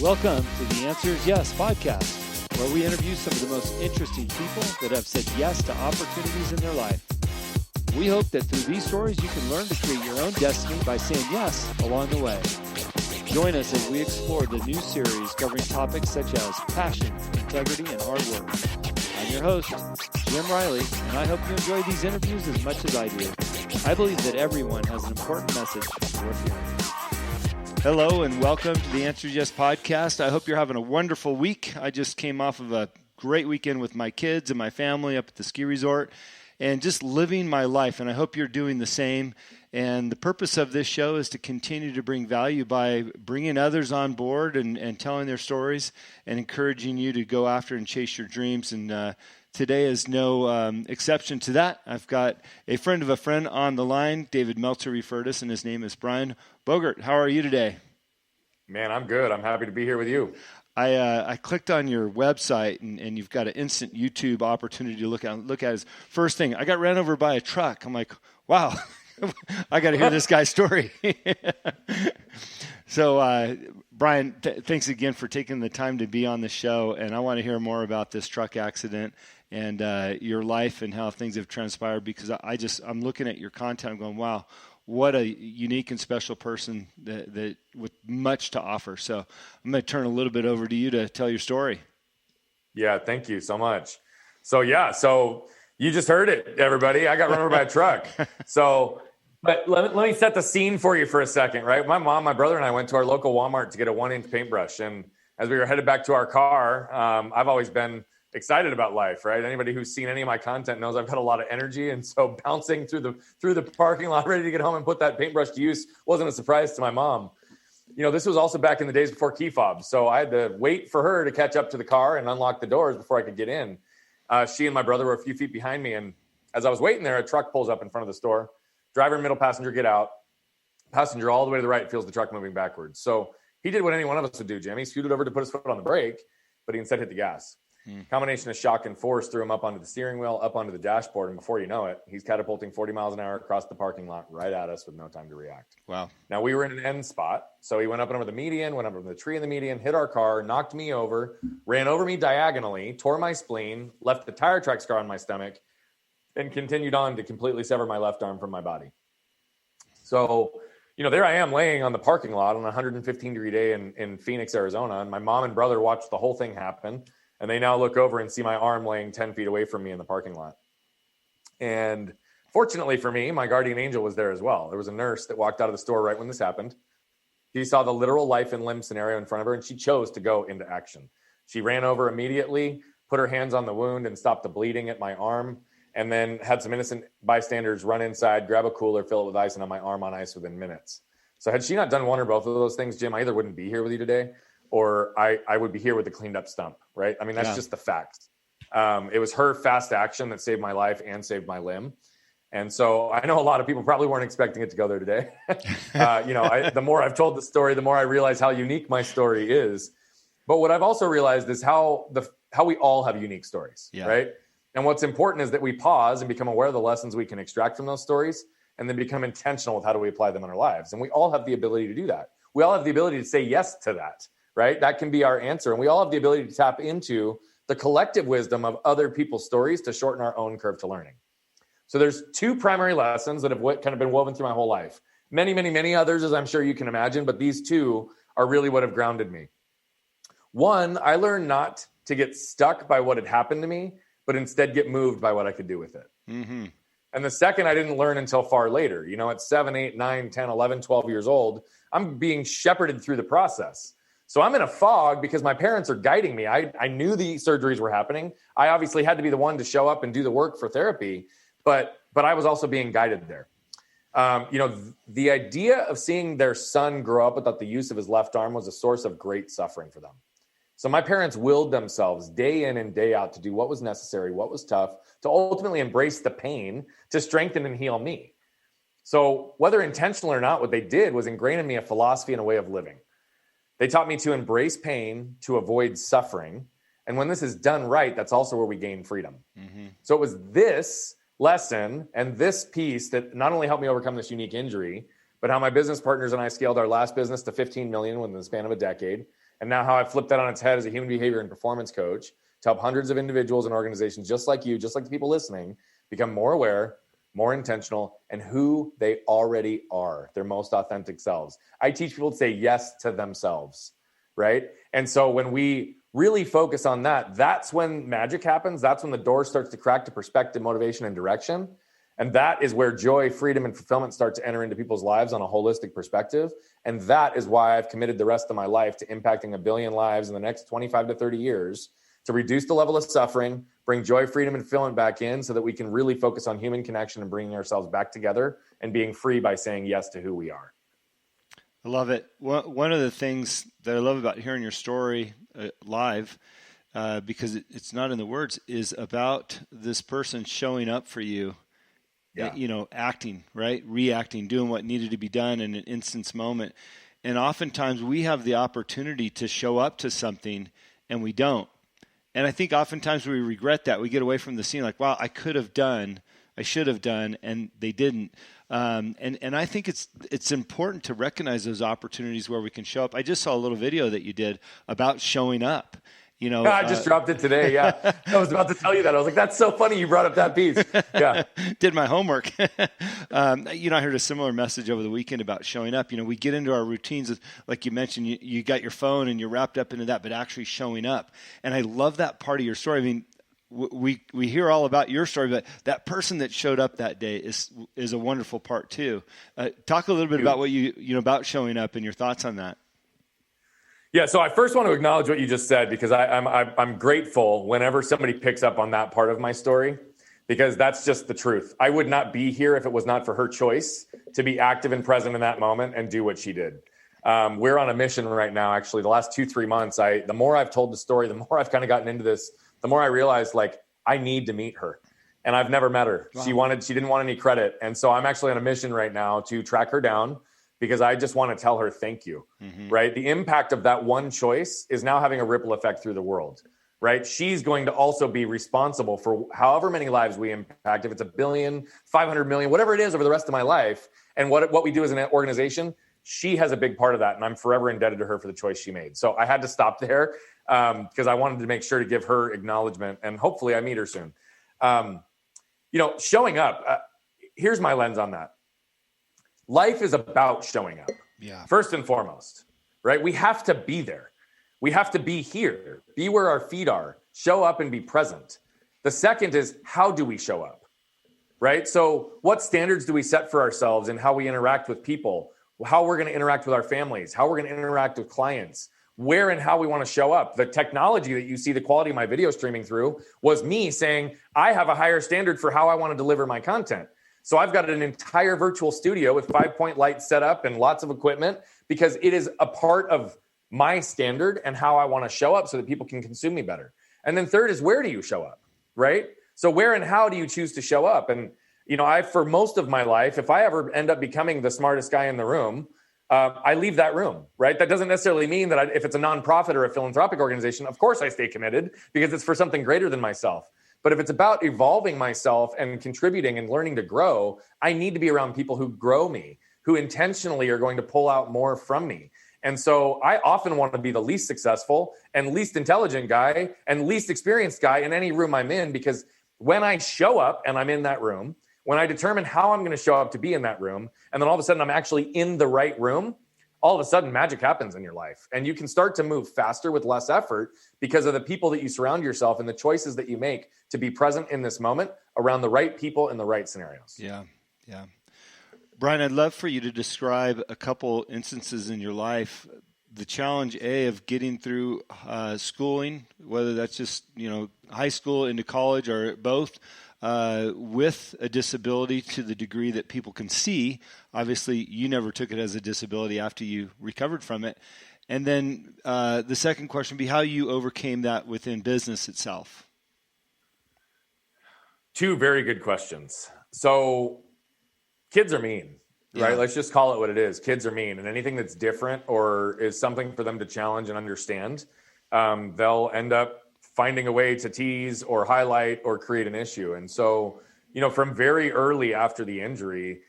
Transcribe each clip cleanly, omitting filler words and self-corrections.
Welcome to the Answer is Yes podcast, where we interview some of the most interesting people that have said yes to opportunities in their life. We hope that through these stories, you can learn to create your own destiny by saying yes along the way. Join us as we explore the new series covering topics such as passion, integrity, and hard work. I'm your host, Jim Riley, and I hope you enjoy these interviews as much as I do. I believe that everyone has an important message worth hearing. Hello and welcome to the Answer is Yes podcast. I hope you're having a wonderful week. I just came off of a great weekend with my kids and my family up at the ski resort and just living my life, and I hope you're doing the same. And the purpose of this show is to continue to bring value by bringing others on board and telling their stories and encouraging you to go after and chase your dreams. And today is no exception to that. I've got a friend of a friend on the line. David Meltzer referred us, and his name is Brian Bogert. How are you today? Man, I'm good. I'm happy to be here with you. I clicked on your website, and you've got an instant YouTube opportunity to look at his first thing. I got ran over by a truck. I'm like, wow, I got to hear this guy's story. So, Brian, thanks again for taking the time to be on the show, and I want to hear more about this truck accident and your life and how things have transpired, because I'm looking at your content, I'm going, wow, what a unique and special person that with much to offer. So I'm going to turn a little bit over to you to tell your story. Yeah, thank you so much. So you just heard it, everybody. I got run over by a truck. But let me set the scene for you for a second, right? My mom, my brother, and I went to our local Walmart to get a 1-inch paintbrush. And as we were headed back to our car, I've always been excited about life, right? Anybody who's seen any of my content knows I've got a lot of energy. And so bouncing through the parking lot, ready to get home and put that paintbrush to use wasn't a surprise to my mom. You know, this was also back in the days before key fobs. So I had to wait for her to catch up to the car and unlock the doors before I could get in. She and my brother were a few feet behind me. And as I was waiting there, a truck pulls up in front of the store. Driver and middle passenger get out. Passenger all the way to the right feels the truck moving backwards. So he did what any one of us would do, Jim. He scooted over to put his foot on the brake, but he instead hit the gas. Combination of shock and force threw him up onto the steering wheel, up onto the dashboard, and before you know it, he's catapulting 40 miles an hour across the parking lot right at us with no time to react. Wow. Now, we were in an end spot, so he went up and over the median, went up over the tree in the median, hit our car, knocked me over, ran over me diagonally, tore my spleen, left the tire track scar on my stomach, and continued on to completely sever my left arm from my body. So, you know, there I am laying on the parking lot on a 115-degree day in Phoenix, Arizona, and my mom and brother watched the whole thing happen. And they now look over and see my arm laying 10 feet away from me in the parking lot. And fortunately for me, my guardian angel was there as well. There was a nurse that walked out of the store right when this happened. She saw the literal life and limb scenario in front of her, and she chose to go into action. She ran over immediately, put her hands on the wound and stopped the bleeding at my arm, and then had some innocent bystanders run inside, grab a cooler, fill it with ice, and have my arm on ice within minutes. So had she not done one or both of those things, Jim, I either wouldn't be here with you today, or I would be here with a cleaned up stump, right? I mean, that's just the facts. It was her fast action that saved my life and saved my limb. And so I know a lot of people probably weren't expecting it to go there today. The more I've told the story, the more I realize how unique my story is. But what I've also realized is how we all have unique stories, right? And what's important is that we pause and become aware of the lessons we can extract from those stories and then become intentional with how do we apply them in our lives. And we all have the ability to do that. We all have the ability to say yes to that. Right? That can be our answer. And we all have the ability to tap into the collective wisdom of other people's stories to shorten our own curve to learning. So there's two primary lessons that have kind of been woven through my whole life. Many, many, many others, as I'm sure you can imagine, but these two are really what have grounded me. One, I learned not to get stuck by what had happened to me, but instead get moved by what I could do with it. Mm-hmm. And the second, I didn't learn until far later. You know, at 7, 8, 9, 10, 11, 12 years old, I'm being shepherded through the process. So I'm in a fog because my parents are guiding me. I knew the surgeries were happening. I obviously had to be the one to show up and do the work for therapy, but I was also being guided there. The idea of seeing their son grow up without the use of his left arm was a source of great suffering for them. So my parents willed themselves day in and day out to do what was necessary, what was tough, to ultimately embrace the pain, to strengthen and heal me. So whether intentional or not, what they did was ingrain in me a philosophy and a way of living. They taught me to embrace pain, to avoid suffering. And when this is done right, that's also where we gain freedom. Mm-hmm. So it was this lesson and this piece that not only helped me overcome this unique injury, but how my business partners and I scaled our last business to 15 million within the span of a decade. And now how I flipped that on its head as a human behavior and performance coach to help hundreds of individuals and organizations just like you, just like the people listening, become more aware, more intentional, and who they already are, their most authentic selves. I teach people to say yes to themselves, right? And so when we really focus on that, that's when magic happens. That's when the door starts to crack to perspective, motivation, and direction. And that is where joy, freedom, and fulfillment start to enter into people's lives on a holistic perspective. And that is why I've committed the rest of my life to impacting 1 billion lives in the next 25 to 30 years to reduce the level of suffering, bring joy, freedom, and fulfillment back in so that we can really focus on human connection and bringing ourselves back together and being free by saying yes to who we are. I love it. One of the things that I love about hearing your story live, because it's not in the words, is about this person showing up for you. Yeah. Acting, right? Reacting, doing what needed to be done in an instance moment. And oftentimes we have the opportunity to show up to something and we don't. And I think oftentimes we regret that. We get away from the scene like, wow, I should have done, and they didn't. And I think it's important to recognize those opportunities where we can show up. I just saw a little video that you did about showing up. I just dropped it today. Yeah. I was about to tell you that. I was like, that's so funny. You brought up that piece. Yeah. Did my homework. I heard a similar message over the weekend about showing up. We get into our routines, like you mentioned, you got your phone and you're wrapped up into that, but actually showing up. And I love that part of your story. I mean, we hear all about your story, but that person that showed up that day is a wonderful part too. Talk a little bit about what about showing up and your thoughts on that. Yeah, so I first want to acknowledge what you just said because I'm grateful whenever somebody picks up on that part of my story because that's just the truth. I would not be here if it was not for her choice to be active and present in that moment and do what she did. We're on a mission right now, actually. The last 2-3 months, the more I've told the story, the more I've kind of gotten into this, the more I realized, I need to meet her. And I've never met her. Wow. She didn't want any credit. And so I'm actually on a mission right now to track her down because I just want to tell her thank you, right? The impact of that one choice is now having a ripple effect through the world, right? She's going to also be responsible for however many lives we impact. If it's 1 billion, 500 million, whatever it is over the rest of my life, and what we do as an organization, she has a big part of that. And I'm forever indebted to her for the choice she made. So I had to stop there because I wanted to make sure to give her acknowledgement and hopefully I meet her soon. Showing up, here's my lens on that. Life is about showing up. Yeah. First and foremost, right? We have to be there. We have to be here, be where our feet are, show up and be present. The second is, how do we show up, right? So what standards do we set for ourselves in how we interact with people, how we're going to interact with our families, how we're going to interact with clients, where and how we want to show up. The technology that you see the quality of my video streaming through was me saying, I have a higher standard for how I want to deliver my content. So I've got an entire virtual studio with 5-point lights set up and lots of equipment because it is a part of my standard and how I want to show up so that people can consume me better. And then third is, where do you show up, right? So where and how do you choose to show up? And, for most of my life, if I ever end up becoming the smartest guy in the room, I leave that room, right? That doesn't necessarily mean that if it's a nonprofit or a philanthropic organization, of course I stay committed because it's for something greater than myself. But if it's about evolving myself and contributing and learning to grow, I need to be around people who grow me, who intentionally are going to pull out more from me. And so I often want to be the least successful and least intelligent guy and least experienced guy in any room I'm in, because when I show up and I'm in that room, when I determine how I'm going to show up to be in that room, and then all of a sudden I'm actually in the right room, all of a sudden magic happens in your life. And you can start to move faster with less effort because of the people that you surround yourself and the choices that you make to be present in this moment around the right people in the right scenarios. Yeah. Brian, I'd love for you to describe a couple instances in your life, the challenge, of getting through schooling, whether that's just, high school into college or both, with a disability to the degree that people can see. Obviously, you never took it as a disability after you recovered from it. And then the second question would be how you overcame that within business itself. Two very good questions. So kids are mean, right? Let's just call it what it is. Kids are mean, and anything that's different or is something for them to challenge and understand, they'll end up finding a way to tease or highlight or create an issue. And so, from very early after the injury,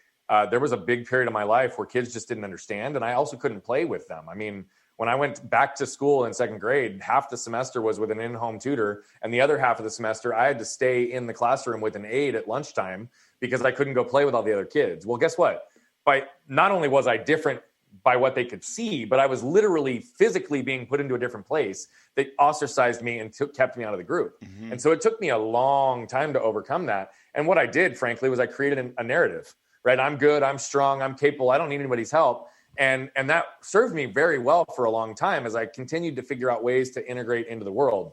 there was a big period of my life where kids just didn't understand. And I also couldn't play with them. I mean, When I went back to school in second grade, half the semester was with an in-home tutor, and the other half of the semester, I had to stay in the classroom with an aide at lunchtime because I couldn't go play with all the other kids. Well, guess what? Not only was I different by what they could see, but I was literally physically being put into a different place that ostracized me and kept me out of the group. Mm-hmm. And so it took me a long time to overcome that. And what I did, frankly, was I created a narrative, right? I'm good, I'm strong, I'm capable, I don't need anybody's help. And that served me very well for a long time as I continued to figure out ways to integrate into the world.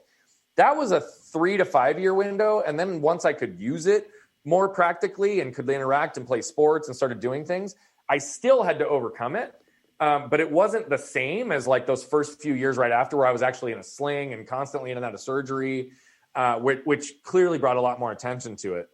That was a 3 to 5 year window. And then once I could use it more practically and could interact and play sports and started doing things, I still had to overcome it. But it wasn't the same as like those first few years right after, where I was actually in a sling and constantly in and out of surgery, which clearly brought a lot more attention to it.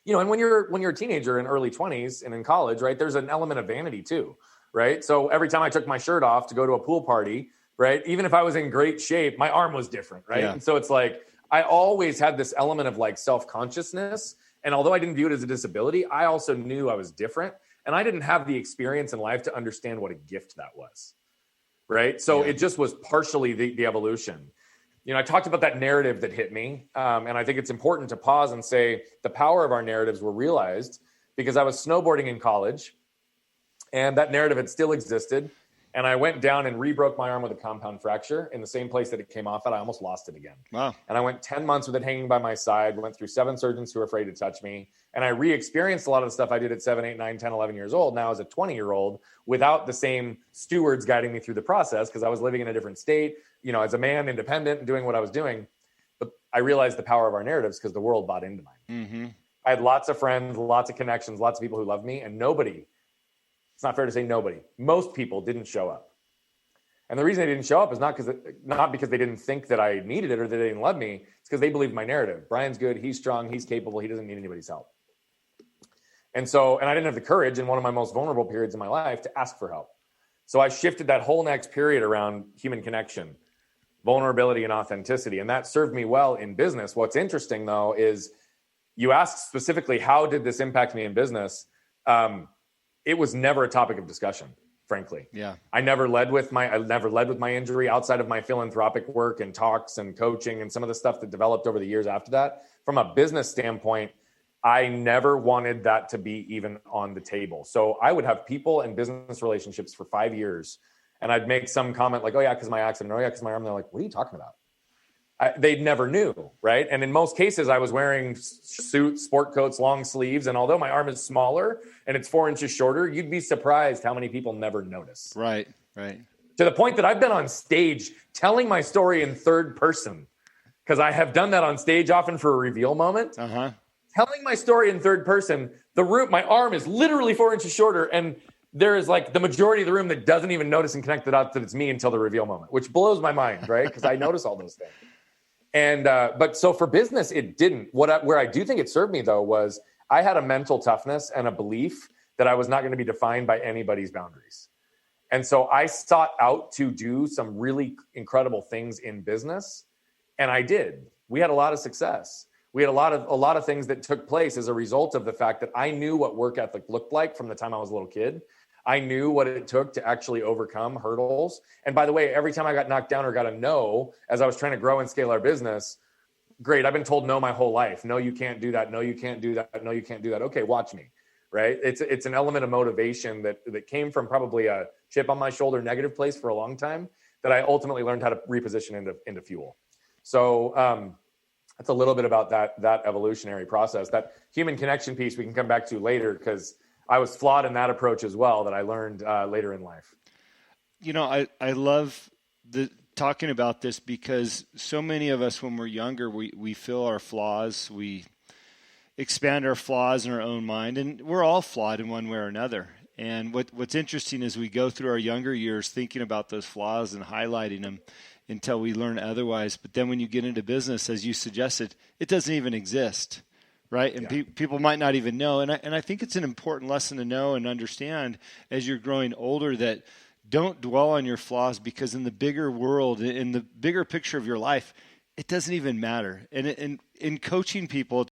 You know, and when you're a teenager in early 20s and in college, right, there's an element of vanity too, right? So every time I took my shirt off to go to a pool party, right, even if I was in great shape, my arm was different, right? Yeah. And so it's like I always had this element of like self-consciousness. And although I didn't view it as a disability, I also knew I was different. And I didn't have the experience in life to understand what a gift that was, right? So It just was partially the evolution. You know, I talked about that narrative that hit me. And I think it's important to pause and say the power of our narratives were realized because I was snowboarding in college and that narrative had still existed. And I went down and re-broke my arm with a compound fracture in the same place that it came off at. I almost lost it again. Wow. And I went 10 months with it hanging by my side, went through 7 surgeons who were afraid to touch me. And I re-experienced a lot of the stuff I did at 7, 8, 9, 10, 11 years old, now as a 20-year-old, without the same stewards guiding me through the process because I was living in a different state, you know, as a man, independent, and doing what I was doing. But I realized the power of our narratives because the world bought into mine. Mm-hmm. I had lots of friends, lots of connections, lots of people who loved me, and nobody, it's not fair to say nobody, most people didn't show up. And the reason they didn't show up is not because they didn't think that I needed it or that they didn't love me. It's because they believed my narrative. Brian's good. He's strong. He's capable. He doesn't need anybody's help. And I didn't have the courage in one of my most vulnerable periods in my life to ask for help. So I shifted that whole next period around human connection, vulnerability, and authenticity. And that served me well in business. What's interesting, though, is you asked specifically, how did this impact me in business? It was never a topic of discussion. Frankly, yeah, I never led with my injury outside of my philanthropic work and talks and coaching and some of the stuff that developed over the years after that. From a business standpoint, I never wanted that to be even on the table. So I would have people and business relationships for 5 years, and I'd make some comment like, "Oh yeah, because my accident," "Oh yeah, because my arm." And they're like, "What are you talking about?" They never knew, right? And in most cases, I was wearing suits, sport coats, long sleeves. And although my arm is smaller and it's 4 inches shorter, you'd be surprised how many people never notice. Right, right. To the point that I've been on stage telling my story in third person, because I have done that on stage often for a reveal moment. Uh-huh. Telling my story in third person, my arm is literally 4 inches shorter. And there is like the majority of the room that doesn't even notice and connect the dots that it's me until the reveal moment, which blows my mind, right? Because I notice all those things. And, but so for business, it didn't. Where I do think it served me, though, was I had a mental toughness and a belief that I was not going to be defined by anybody's boundaries. And so I sought out to do some really incredible things in business. And I did. We had a lot of success. We had a lot of things that took place as a result of the fact that I knew what work ethic looked like from the time I was a little kid. I knew what it took to actually overcome hurdles. And by the way, every time I got knocked down or got a no, as I was trying to grow and scale our business, great, I've been told no my whole life. No, you can't do that. No, you can't do that. No, you can't do that. Okay, watch me, right? It's an element of motivation that came from probably a chip on my shoulder negative place for a long time that I ultimately learned how to reposition into fuel. So that's a little bit about that evolutionary process. That human connection piece we can come back to later because I was flawed in that approach as well that I learned later in life. You know, I love talking about this because so many of us when we're younger, we feel our flaws, we expand our flaws in our own mind, and we're all flawed in one way or another. And what's interesting is we go through our younger years thinking about those flaws and highlighting them until we learn otherwise. But then when you get into business, as you suggested, it doesn't even exist. Right. And people might not even know. And I think it's an important lesson to know and understand as you're growing older that don't dwell on your flaws because in the bigger world, in the bigger picture of your life, it doesn't even matter. And in coaching people,